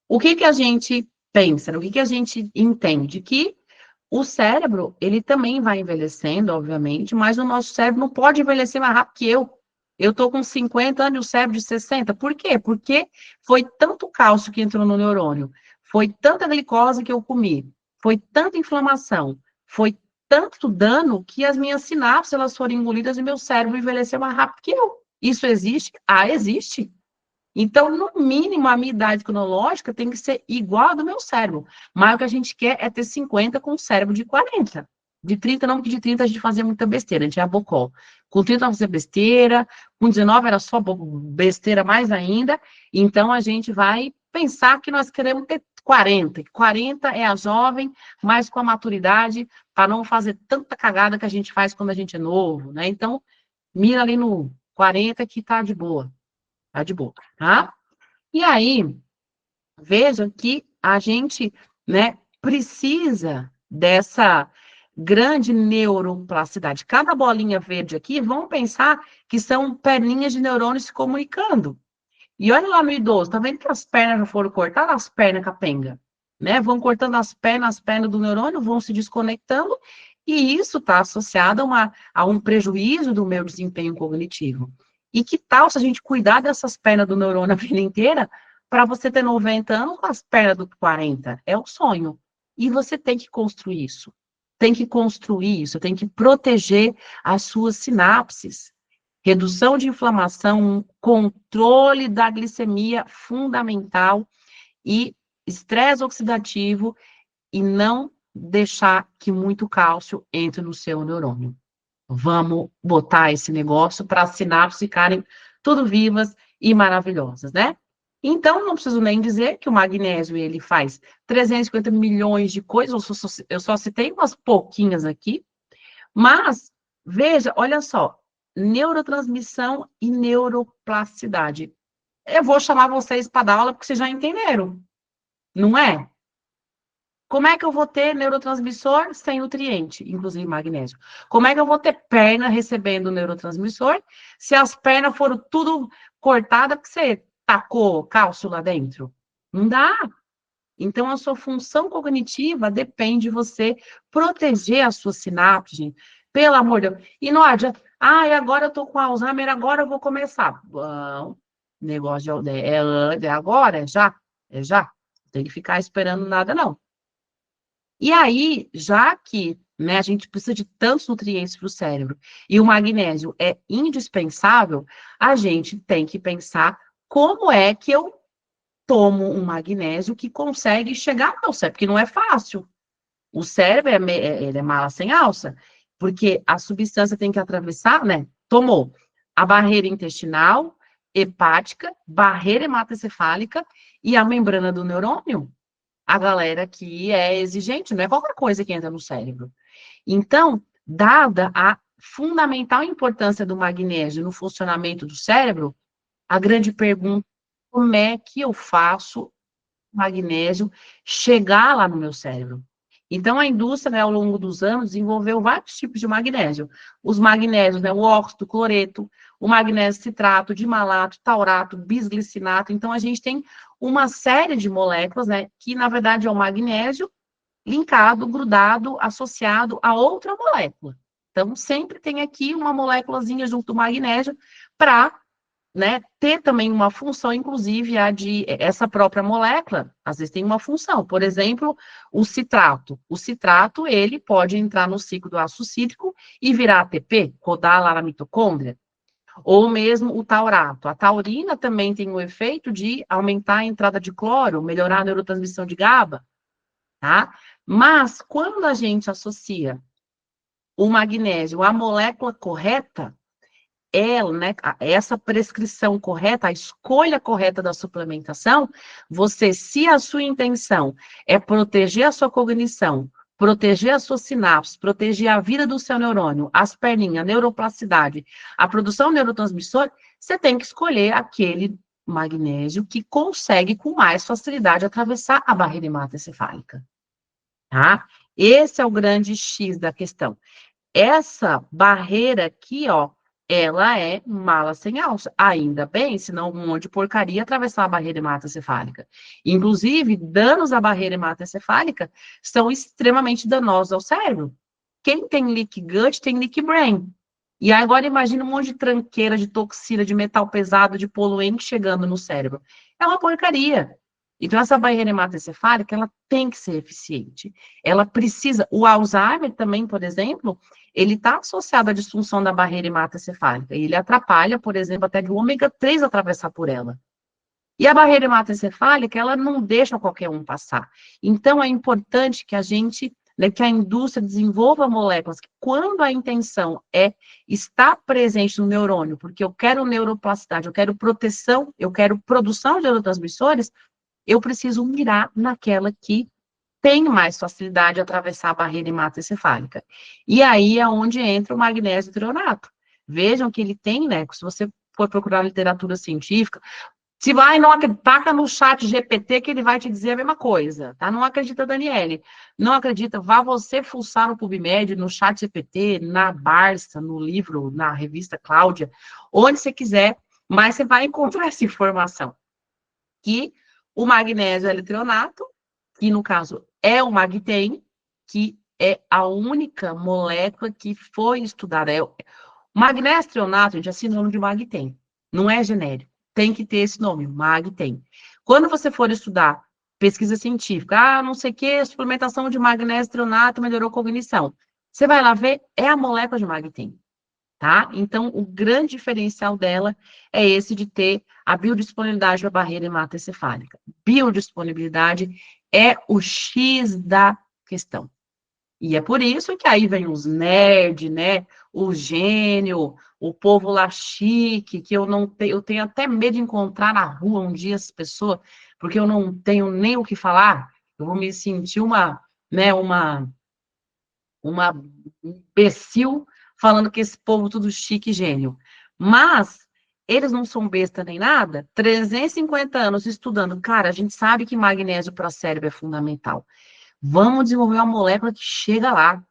O que que a gente pensa, né? O que que a gente entende? Que o cérebro, ele também vai envelhecendo, obviamente, mas o nosso cérebro não pode envelhecer mais rápido que eu. Eu tô com 50 anos e o cérebro de 60. Por quê? Porque foi tanto cálcio que entrou no neurônio, foi tanta glicose que eu comi, foi tanta inflamação, foi tanto dano que as minhas sinapses elas foram engolidas e meu cérebro envelheceu mais rápido que eu. Isso existe? Ah, existe. Então, no mínimo, a minha idade cronológica tem que ser igual à do meu cérebro. Mas o que a gente quer é ter 50 com o cérebro de 40. De 30 não, porque de 30 a gente fazia muita besteira, a gente é bocó. Com 30 fazia besteira, com 19 era só besteira mais ainda. Então, a gente vai pensar que nós queremos ter 40. 40 é a jovem, mas com a maturidade, para não fazer tanta cagada que a gente faz quando a gente é novo, né? Então, mira ali no 40 que tá de boa. Tá de boa, tá? E aí, veja que a gente, né, precisa dessa grande neuroplasticidade. Cada bolinha verde aqui, vamos pensar que são perninhas de neurônios se comunicando. E olha lá no idoso, tá vendo que as pernas já foram cortadas? As pernas capenga, né? Vão cortando as pernas do neurônio, vão se desconectando, e isso está associado a um prejuízo do meu desempenho cognitivo. E que tal se a gente cuidar dessas pernas do neurônio a vida inteira, para você ter 90 anos com as pernas do 40? É o sonho. E você tem que construir isso. Tem que construir isso, tem que proteger as suas sinapses. Redução de inflamação, controle da glicemia fundamental e estresse oxidativo e não deixar que muito cálcio entre no seu neurônio. Vamos botar esse negócio para as sinapses ficarem tudo vivas e maravilhosas, né? Então, não preciso nem dizer que o magnésio, ele faz 350 milhões de coisas, eu só citei umas pouquinhas aqui, mas, veja, olha só, neurotransmissão e neuroplasticidade. Eu vou chamar vocês para dar aula porque vocês já entenderam, não é? Como é que eu vou ter neurotransmissor sem nutriente, inclusive magnésio? Como é que eu vou ter perna recebendo neurotransmissor se as pernas foram tudo cortadas porque você tacou cálcio lá dentro? Não dá. Então, a sua função cognitiva depende de você proteger a sua sinapse, gente. Pelo amor de Deus. E não adianta, agora eu tô com Alzheimer, agora eu vou começar. Bom, negócio é agora, é já. Não tem que ficar esperando nada, não. E aí, já que, né, a gente precisa de tantos nutrientes para o cérebro e o magnésio é indispensável, a gente tem que pensar como é que eu tomo um magnésio que consegue chegar ao cérebro, porque não é fácil. O cérebro ele é mala sem alça, porque a substância tem que atravessar, né? Tomou a barreira intestinal, hepática, barreira hematocefálica e a membrana do neurônio. A galera que é exigente, não é qualquer coisa que entra no cérebro. Então, dada a fundamental importância do magnésio no funcionamento do cérebro, a grande pergunta é como é que eu faço magnésio chegar lá no meu cérebro? Então, a indústria, né, ao longo dos anos, desenvolveu vários tipos de magnésio. Os magnésios, né, o óxido, o cloreto, o magnésio citrato, dimalato, taurato, bisglicinato. Então, a gente tem uma série de moléculas, né, que, na verdade, é o magnésio linkado, grudado, associado a outra molécula. Então, sempre tem aqui uma moléculazinha junto do magnésio para, né, ter também uma função, inclusive a de essa própria molécula, às vezes tem uma função. Por exemplo, o citrato. O citrato, ele pode entrar no ciclo do ácido cítrico e virar ATP, rodar lá na mitocôndria. Ou mesmo o taurato. A taurina também tem o efeito de aumentar a entrada de cloro, melhorar a neurotransmissão de GABA, tá? Mas quando a gente associa o magnésio à molécula correta, ela, né, essa prescrição correta, a escolha correta da suplementação, você, se a sua intenção é proteger a sua cognição, proteger a sua sinapse, proteger a vida do seu neurônio, as perninhas, a neuroplasticidade, a produção de neurotransmissor, você tem que escolher aquele magnésio que consegue com mais facilidade atravessar a barreira hematocefálica, tá? Esse é o grande X da questão. Essa barreira aqui, ó, ela é mala sem alça. Ainda bem, senão um monte de porcaria atravessar a barreira hematocefálica. Inclusive, danos à barreira hematocefálica são extremamente danosos ao cérebro. Quem tem leak gut tem leak brain. E agora imagina um monte de tranqueira, de toxina, de metal pesado, de poluente chegando no cérebro. É uma porcaria. Então, essa barreira hematocefálica, ela tem que ser eficiente. Ela precisa... O Alzheimer também, por exemplo, ele está associado à disfunção da barreira hematocefálica. E ele atrapalha, por exemplo, até de o ômega 3 atravessar por ela. E a barreira hematocefálica, ela não deixa qualquer um passar. Então, é importante que a gente, né, que a indústria desenvolva moléculas que, quando a intenção é estar presente no neurônio, porque eu quero neuroplasticidade, eu quero proteção, eu quero produção de neurotransmissores, eu preciso mirar naquela que tem mais facilidade de atravessar a barreira hematocefálica. E aí é onde entra o magnésio trionato. Vejam que ele tem, né, se você for procurar literatura científica, se vai, não taca no chat GPT que ele vai te dizer a mesma coisa, tá? Não acredita, Daniele. Não acredita, vá você fuçar no PubMed, no chat GPT, na Barça, no livro, na revista Cláudia, onde você quiser, mas você vai encontrar essa informação. Que o magnésio L-trionato, que no caso é o Magtem, que é a única molécula que foi estudada. O magnésio trionato, gente, é sinônimo de Magtem, não é genérico. Tem que ter esse nome, Magtem. Quando você for estudar pesquisa científica, não sei o que, suplementação de magnésio trionato melhorou a cognição. Você vai lá ver, é a molécula de Magtem. Tá? Então, o grande diferencial dela é esse de ter a biodisponibilidade da barreira hematocefálica. Biodisponibilidade é o X da questão. E é por isso que aí vem os nerd, né? O gênio, o povo lá chique, que eu tenho até medo de encontrar na rua um dia as pessoas, porque eu não tenho nem o que falar. Eu vou me sentir né, uma imbecil falando que esse povo tudo chique e gênio. Mas eles não são besta nem nada. 350 anos estudando. Cara, a gente sabe que magnésio para o cérebro é fundamental. Vamos desenvolver uma molécula que chega lá.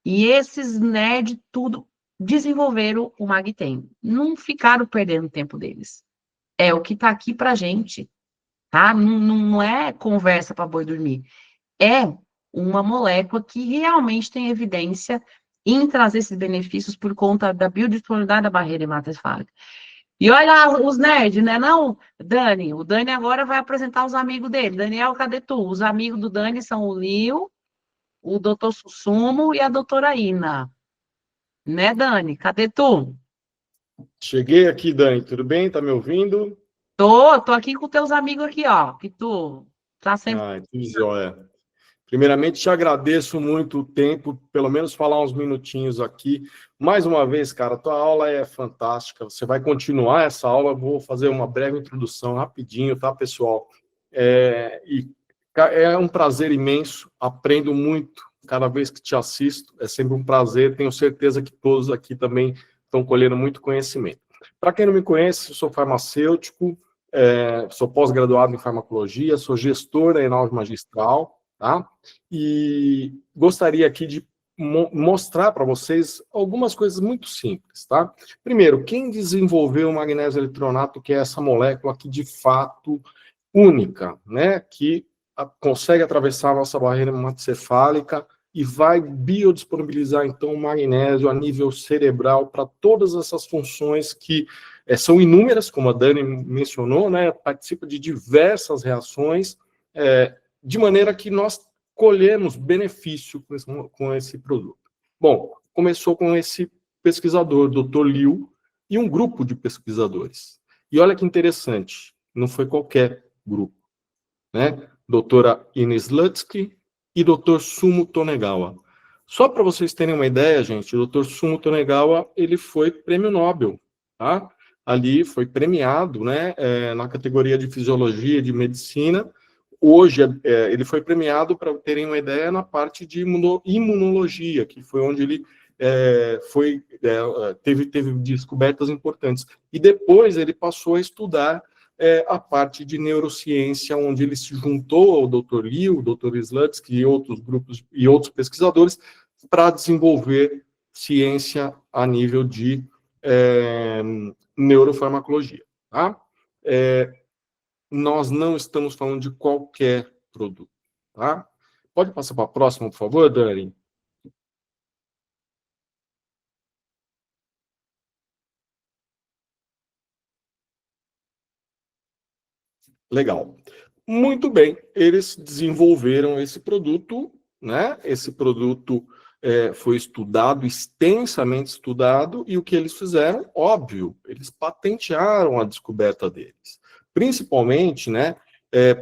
E esses nerds tudo desenvolveram o Magtem. Não ficaram perdendo tempo deles. É o que está aqui para gente, tá? Não é conversa para boi dormir. É uma molécula que realmente tem evidência em trazer esses benefícios por conta da biodisponibilidade da barreira hematocefálica. E olha lá os nerds, né? Não, Dani, o Dani agora vai apresentar os amigos dele. Daniel, cadê tu? Os amigos do Dani são o Lio, o doutor Sussumo e a doutora Ina. Né, Dani? Cadê tu? Cheguei aqui, Dani, tudo bem? Tá me ouvindo? Tô aqui com teus amigos aqui, ó, que tu tá sempre... Tudo jóia. Primeiramente, te agradeço muito o tempo, pelo menos falar uns minutinhos aqui. Mais uma vez, cara, tua aula é fantástica. Você vai continuar essa aula, vou fazer uma breve introdução rapidinho, tá, pessoal? É um prazer imenso, aprendo muito cada vez que te assisto, é sempre um prazer, tenho certeza que todos aqui também estão colhendo muito conhecimento. Para quem não me conhece, eu sou farmacêutico, sou pós-graduado em farmacologia, sou gestor da Enalve Magistral, tá? E gostaria aqui de mostrar para vocês algumas coisas muito simples, tá? Primeiro, quem desenvolveu o magnésio eletronato, que é essa molécula que de fato única, né? Que consegue atravessar a nossa barreira hematocefálica e vai biodisponibilizar, então, o magnésio a nível cerebral para todas essas funções que são inúmeras, como a Dani mencionou, né? Participa de diversas reações, de maneira que nós colhemos benefício com esse produto. Bom, começou com esse pesquisador, Dr. Liu, e um grupo de pesquisadores. E olha que interessante, não foi qualquer grupo, né? Doutora Ines Lutsky e Dr. Sumo Tonegawa. Só para vocês terem uma ideia, gente, o Dr. Sumo Tonegawa, ele foi prêmio Nobel, tá? Ali foi premiado, né, na categoria de fisiologia e de medicina. Hoje, ele foi premiado, para terem uma ideia, na parte de imunologia, que foi onde ele teve descobertas importantes. E depois ele passou a estudar a parte de neurociência, onde ele se juntou ao Dr. Liu, Dr. Slutsky e outros grupos e outros pesquisadores para desenvolver ciência a nível de neurofarmacologia, tá? Nós não estamos falando de qualquer produto, tá? Pode passar para a próxima, por favor, Dani? Legal. Muito bem, eles desenvolveram esse produto, né? Esse produto foi estudado, extensamente estudado, e o que eles fizeram? Óbvio, eles patentearam a descoberta deles. Principalmente, né,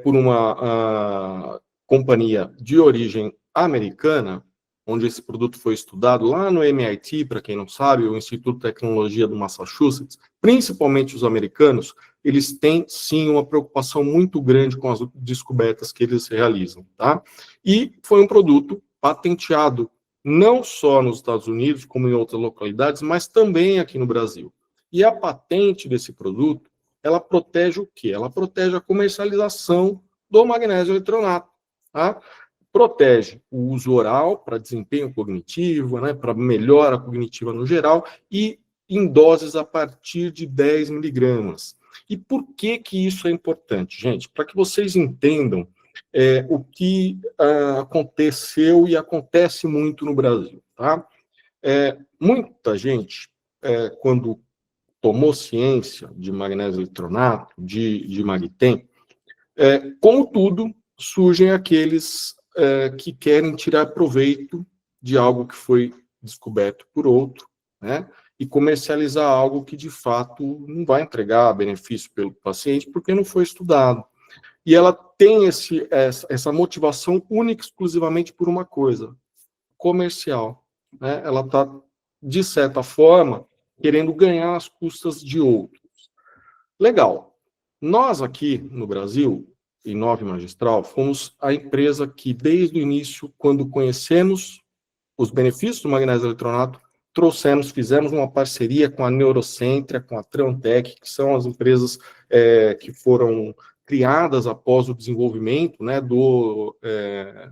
por uma companhia de origem americana, onde esse produto foi estudado lá no MIT, para quem não sabe, o Instituto de Tecnologia do Massachusetts, principalmente os americanos, eles têm, sim, uma preocupação muito grande com as descobertas que eles realizam, tá? E foi um produto patenteado não só nos Estados Unidos, como em outras localidades, mas também aqui no Brasil. E a patente desse produto, ela protege o quê? Ela protege a comercialização do magnésio eletronato, tá? Protege o uso oral para desempenho cognitivo, né, para melhora cognitiva no geral, e em doses a partir de 10 miligramas. E por que que isso é importante, gente? Para que vocês entendam o que aconteceu e acontece muito no Brasil, tá? Muita gente, quando tomou ciência de magnésio eletronato, de Magtem, como tudo, surgem aqueles que querem tirar proveito de algo que foi descoberto por outro, né? E comercializar algo que, de fato, não vai entregar benefício pelo paciente, porque não foi estudado. E ela tem essa motivação única e exclusivamente por uma coisa, comercial, né? Ela está, de certa forma, querendo ganhar às custas de outros. Legal. Nós aqui no Brasil, em Nove Magistral, fomos a empresa que, desde o início, quando conhecemos os benefícios do magnésio eletronato, fizemos uma parceria com a Neurocentria, com a Trantec, que são as empresas que foram criadas após o desenvolvimento, né, do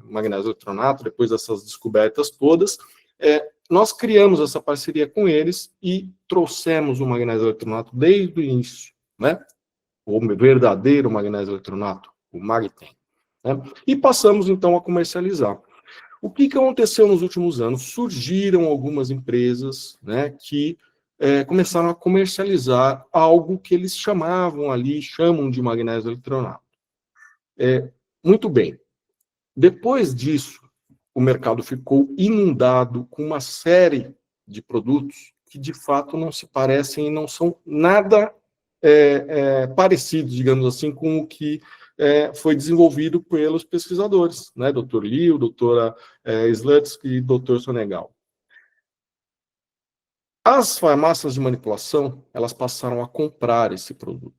magnésio eletronato, depois dessas descobertas todas. Nós criamos essa parceria com eles e trouxemos o magnésio eletronato desde o início, né, o verdadeiro magnésio eletronato, o Magtem, né, e passamos então a comercializar. O que aconteceu nos últimos anos? Surgiram algumas empresas, né, que começaram a comercializar algo que eles chamam de magnésio eletronato. Muito bem. Depois disso, o mercado ficou inundado com uma série de produtos que, de fato, não se parecem e não são nada parecidos, digamos assim, com o que foi desenvolvido pelos pesquisadores, né? Dr. Liu, doutora Slutsky e Dr. Sonegal. As farmácias de manipulação, elas passaram a comprar esse produto.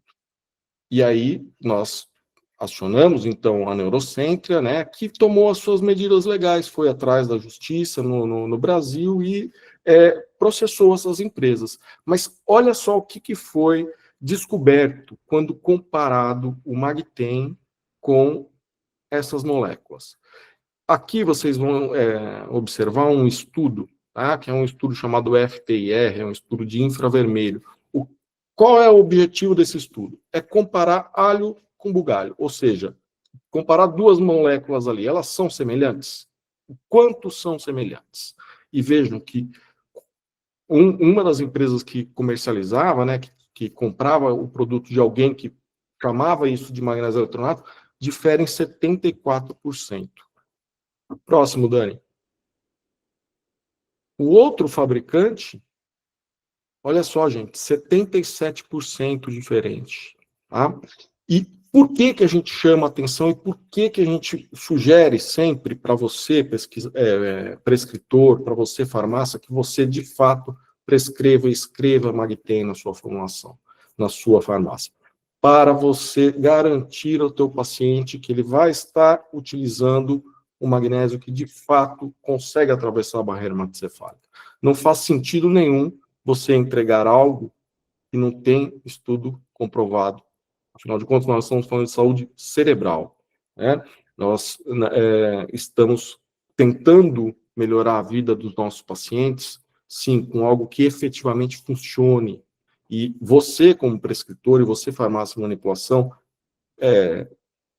E aí, nós acionamos, então, a Neurocentria, né, que tomou as suas medidas legais, foi atrás da justiça no Brasil e processou essas empresas. Mas olha só o que foi descoberto quando comparado o Magtem com essas moléculas. Aqui vocês vão observar um estudo, tá, que é um estudo chamado FTIR, é um estudo de infravermelho. Qual é o objetivo desse estudo? É comparar alho com bugalho, ou seja, comparar duas moléculas ali, elas são semelhantes? Quanto são semelhantes? E vejam que uma das empresas que comercializava, né, que comprava o produto de alguém que chamava isso de magnésio eletronato, difere em 74%. Próximo, Dani. O outro fabricante, olha só, gente, 77% diferente. Tá? E por que a gente chama atenção e por que a gente sugere sempre para você, prescritor, para você, farmácia, que você, de fato, prescreva e escreva Magtem na sua formulação, na sua farmácia, para você garantir ao teu paciente que ele vai estar utilizando o magnésio que, de fato, consegue atravessar a barreira hematocefálica. Não faz sentido nenhum você entregar algo que não tem estudo comprovado. Afinal de contas, nós estamos falando de saúde cerebral, né? Nós estamos tentando melhorar a vida dos nossos pacientes sim, com algo que efetivamente funcione. E você, como prescritor, e você, farmácia e manipulação,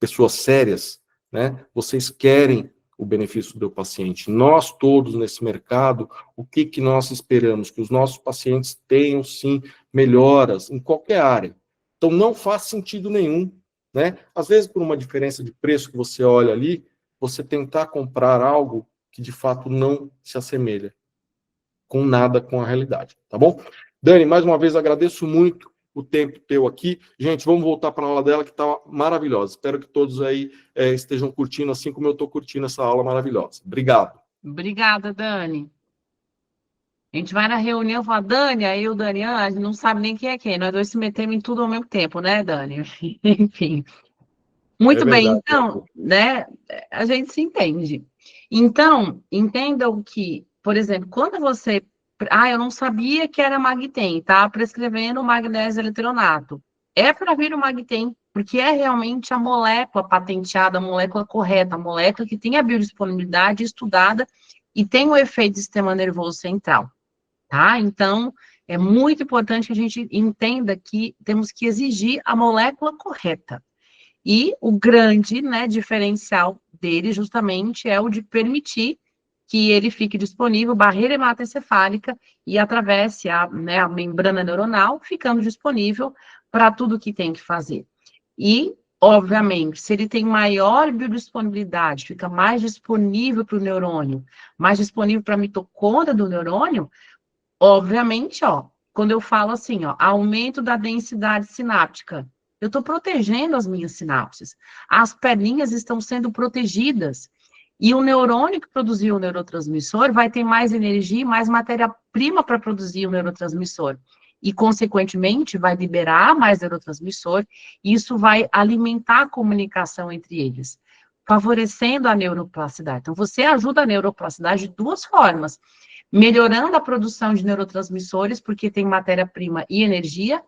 pessoas sérias, né? Vocês querem o benefício do paciente. Nós todos nesse mercado, o que nós esperamos? Que os nossos pacientes tenham, sim, melhoras em qualquer área. Então, não faz sentido nenhum, né? Às vezes, por uma diferença de preço que você olha ali, você tentar comprar algo que, de fato, não se assemelha com nada com a realidade, tá bom? Dani, mais uma vez, agradeço muito o tempo teu aqui. Gente, vamos voltar para a aula dela, que está maravilhosa. Espero que todos aí estejam curtindo, assim como eu estou curtindo essa aula maravilhosa. Obrigado. Obrigada, Dani. A gente vai na reunião e fala, Dani, aí o Dani, a gente não sabe nem quem é quem. Nós dois se metemos em tudo ao mesmo tempo, né, Dani? Enfim. É Muito bem, verdade. então, né, a gente se entende. Então, entendam que, por exemplo, quando você... eu não sabia que era Magtem, tá? Prescrevendo magnésio eletronato. É para vir o Magtem, porque é realmente a molécula patenteada, a molécula correta, a molécula que tem a biodisponibilidade estudada e tem o efeito do sistema nervoso central, tá? Então, é muito importante que a gente entenda que temos que exigir a molécula correta. E o grande, né, diferencial dele justamente é o de permitir que ele fique disponível, barreira hematoencefálica, e atravesse a membrana neuronal, ficando disponível para tudo que tem que fazer. E, obviamente, se ele tem maior biodisponibilidade, fica mais disponível para o neurônio, mais disponível para a mitocôndria do neurônio, obviamente, quando eu falo assim, aumento da densidade sináptica, eu estou protegendo as minhas sinapses. As perninhas estão sendo protegidas. E o neurônio que produziu o neurotransmissor vai ter mais energia e mais matéria-prima para produzir o neurotransmissor. E, consequentemente, vai liberar mais neurotransmissor, e isso vai alimentar a comunicação entre eles, favorecendo a neuroplasticidade. Então, você ajuda a neuroplasticidade de duas formas: melhorando a produção de neurotransmissores, porque tem matéria-prima e energia,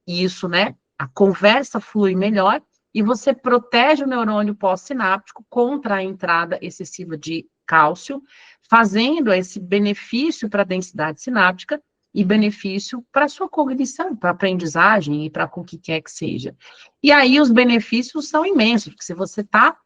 e isso, né, a conversa flui melhor, e você protege o neurônio pós-sináptico contra a entrada excessiva de cálcio, fazendo esse benefício para a densidade sináptica e benefício para a sua cognição, para a aprendizagem e para o que quer que seja. E aí os benefícios são imensos, porque se você está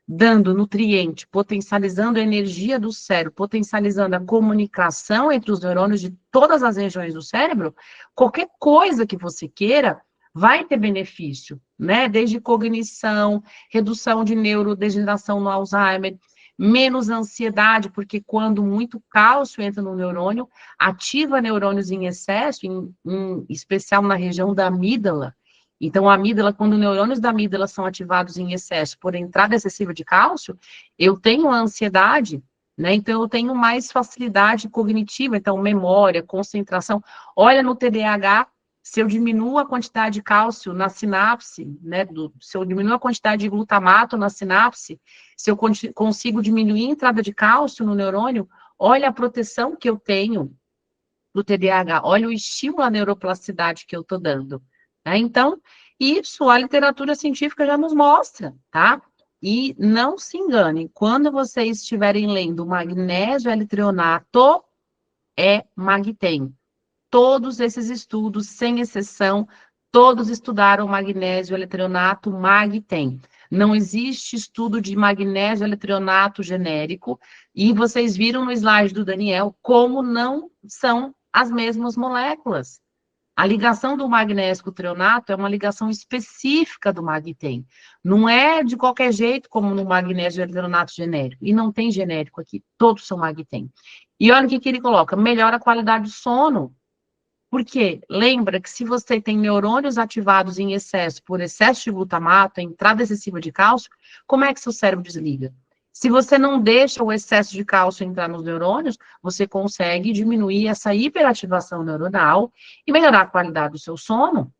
dando nutriente, potencializando a energia do cérebro, potencializando a comunicação entre os neurônios de todas as regiões do cérebro, qualquer coisa que você queira vai ter benefício, né? Desde cognição, redução de neurodegeneração no Alzheimer, menos ansiedade, porque quando muito cálcio entra no neurônio, ativa neurônios em excesso, em especial na região da amígdala. Então, a amígdala, quando os neurônios da amígdala são ativados em excesso por entrada excessiva de cálcio, eu tenho ansiedade, né? Então, eu tenho mais facilidade cognitiva, então, memória, concentração. Olha no TDAH, se eu diminuo a quantidade de cálcio na sinapse, né? Se eu diminuo a quantidade de glutamato na sinapse, se eu consigo diminuir a entrada de cálcio no neurônio, olha a proteção que eu tenho do TDAH, olha o estímulo à neuroplasticidade que eu estou dando. Então, isso a literatura científica já nos mostra, tá? E não se engane, quando vocês estiverem lendo magnésio L-treonato, é Magtem. Todos esses estudos, sem exceção, todos estudaram magnésio L-treonato Magtem. Não existe estudo de magnésio L-treonato genérico, e vocês viram no slide do Daniel como não são as mesmas moléculas. A ligação do magnésio com o treonato é uma ligação específica do Magtem. Não é de qualquer jeito como no magnésio treonato genérico. E não tem genérico aqui, todos são Magtem. E olha o que ele coloca: melhora a qualidade do sono. Por quê? Lembra que se você tem neurônios ativados em excesso por excesso de glutamato, entrada excessiva de cálcio, como é que seu cérebro desliga? Se você não deixa o excesso de cálcio entrar nos neurônios, você consegue diminuir essa hiperativação neuronal e melhorar a qualidade do seu sono.